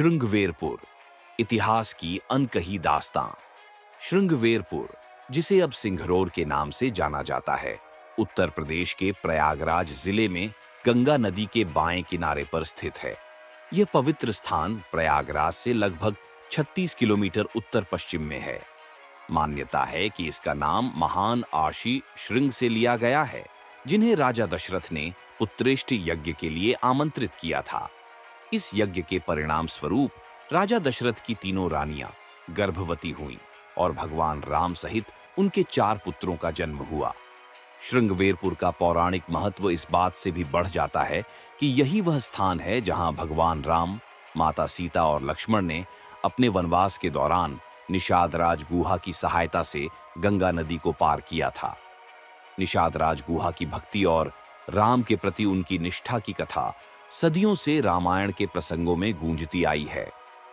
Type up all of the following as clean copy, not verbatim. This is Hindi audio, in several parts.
श्रृंगवेरपुर, इतिहास की अनकही दास्तां। श्रृंगवेरपुर, जिसे अब सिंघरौर के नाम से जाना जाता है, उत्तर प्रदेश के प्रयागराज जिले में गंगा नदी के बाएं किनारे पर स्थित है। यह पवित्र स्थान प्रयागराज से लगभग 36 किलोमीटर उत्तर पश्चिम में है। मान्यता है कि इसका नाम महान आशी श्रृंग से लिया गया है, जिन्हें राजा दशरथ ने पुत्रेष्टि यज्ञ के लिए आमंत्रित किया था। इस यज्ञ के परिणाम स्वरूप राजा दशरथ की तीनों रानियां गर्भवती हुईं और भगवान राम सहित उनके 4 पुत्रों का जन्म हुआ। श्रृंगवेरपुर का पौराणिक महत्व इस बात से भी बढ़ जाता है कि यही वह स्थान है जहां भगवान राम, माता सीता और लक्ष्मण ने अपने वनवास के दौरान निषादराज गुहा की सहायता से गंगा नदी को पार किया था। निषादराज गुहा की भक्ति और राम के प्रति उनकी निष्ठा की कथा सदियों से रामायण के प्रसंगों में गूंजती आई है।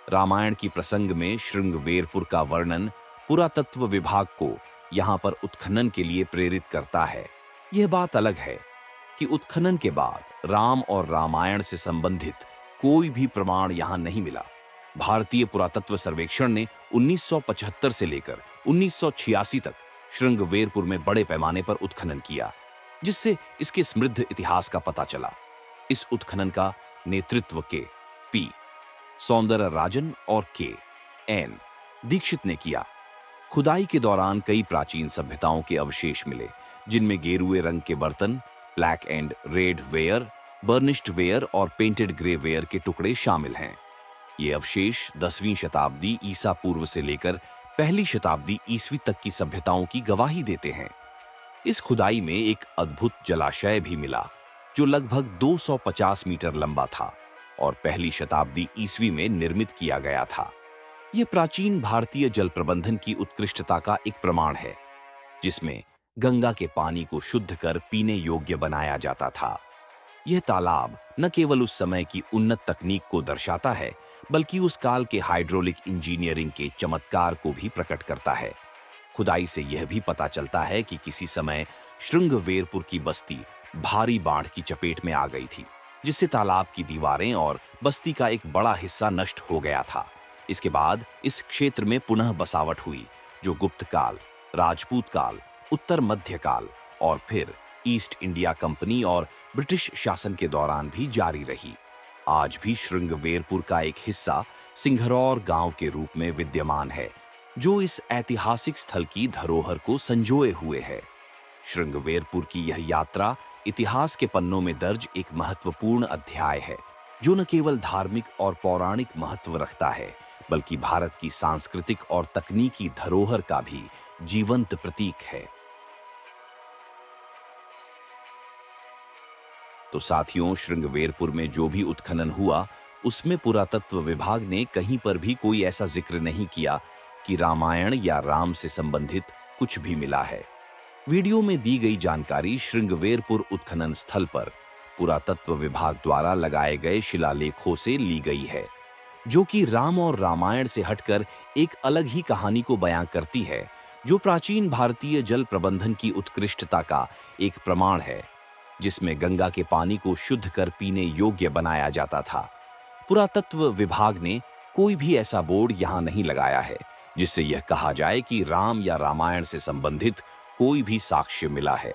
रामायण की प्रसंग में श्रृंगवेरपुर का वर्णन पुरातत्व विभाग को यहां पर उत्खनन के लिए प्रेरित करता है। यह बात अलग है कि उत्खनन के बाद राम और रामायण से संबंधित कोई भी प्रमाण यहां नहीं मिला। भारतीय पुरातत्व सर्वेक्षण ने 1975 से लेकर 1986 तक श्रृंगवेरपुर में बड़े पैमाने पर उत्खनन किया, जिससे इसके समृद्ध इतिहास का पता चला। इस उत्खनन का नेतृत्व के पी सौंदरराजन और के एन दीक्षित ने किया। खुदाई के दौरान कई प्राचीन सभ्यताओं के अवशेष मिले, जिनमें गेरुए रंग के बर्तन, black and red ware, burnished ware और पेंटेड ग्रे वेयर के टुकड़े शामिल हैं। ये अवशेष 10वीं शताब्दी ईसा पूर्व से लेकर पहली शताब्दी ईसवी तक की सभ्यताओं की गवाही देते हैं। इस खुदाई में एक अद्भुत जलाशय भी मिला, जो लगभग 250 मीटर लंबा था और पहली शताब्दी ईसवी में निर्मित किया गया था। यह प्राचीन भारतीय जल प्रबंधन की उत्कृष्टता का एक प्रमाण है, जिसमें गंगा के पानी को शुद्ध कर पीने योग्य बनाया जाता था। यह तालाब न केवल उस समय की उन्नत तकनीक को दर्शाता है, बल्कि उस काल के हाइड्रोलिक इंजीनियरिंग के चमत्कार को भी प्रकट करता है। खुदाई से यह भी पता चलता है कि किसी समय श्रृंगवेरपुर की बस्ती भारी बाढ़ की चपेट में आ गई थी, जिससे तालाब की दीवारें और बस्ती का एक बड़ा हिस्सा नष्ट हो गया था। इसके बाद इस क्षेत्र में पुनः बसावट हुई, जो गुप्त काल, राजपूत काल, उत्तर मध्य काल और फिर ईस्ट इंडिया कंपनी और ब्रिटिश शासन के दौरान भी जारी रही। आज भी श्रृंगवेरपुर का एक हिस्सा सिंघरौर गांव के रूप में विद्यमान है, जो इस ऐतिहासिक स्थल की धरोहर को संजोए हुए है। श्रृंगवेरपुर की यह यात्रा इतिहास के पन्नों में दर्ज एक महत्वपूर्ण अध्याय है, जो न केवल धार्मिक और पौराणिक महत्व रखता है, बल्कि भारत की सांस्कृतिक और तकनीकी धरोहर का भी जीवंत प्रतीक है। तो साथियों, श्रृंगवेरपुर में जो भी उत्खनन हुआ, उसमें पुरातत्व विभाग ने कहीं पर भी कोई ऐसा जिक्र नहीं किया कि रामायण या राम से संबंधित कुछ भी मिला है। वीडियो में दी गई जानकारी श्रृंगवेरपुर उत्खनन स्थल पर पुरातत्व विभाग द्वारा लगाए गए शिलालेखों से ली गई है, जो कि राम और रामायण से हटकर एक अलग ही कहानी को बयां करती है, जो प्राचीन भारतीय जल प्रबंधन की उत्कृष्टता का एक प्रमाण है, जिसमें गंगा के पानी को शुद्ध कर पीने योग्य बनाया जाता था। पुरातत्व विभाग ने कोई भी ऐसा बोर्ड यहां नहीं लगाया है जिससे यह कहा जाए कि राम या रामायण से संबंधित कोई भी साक्ष्य मिला है।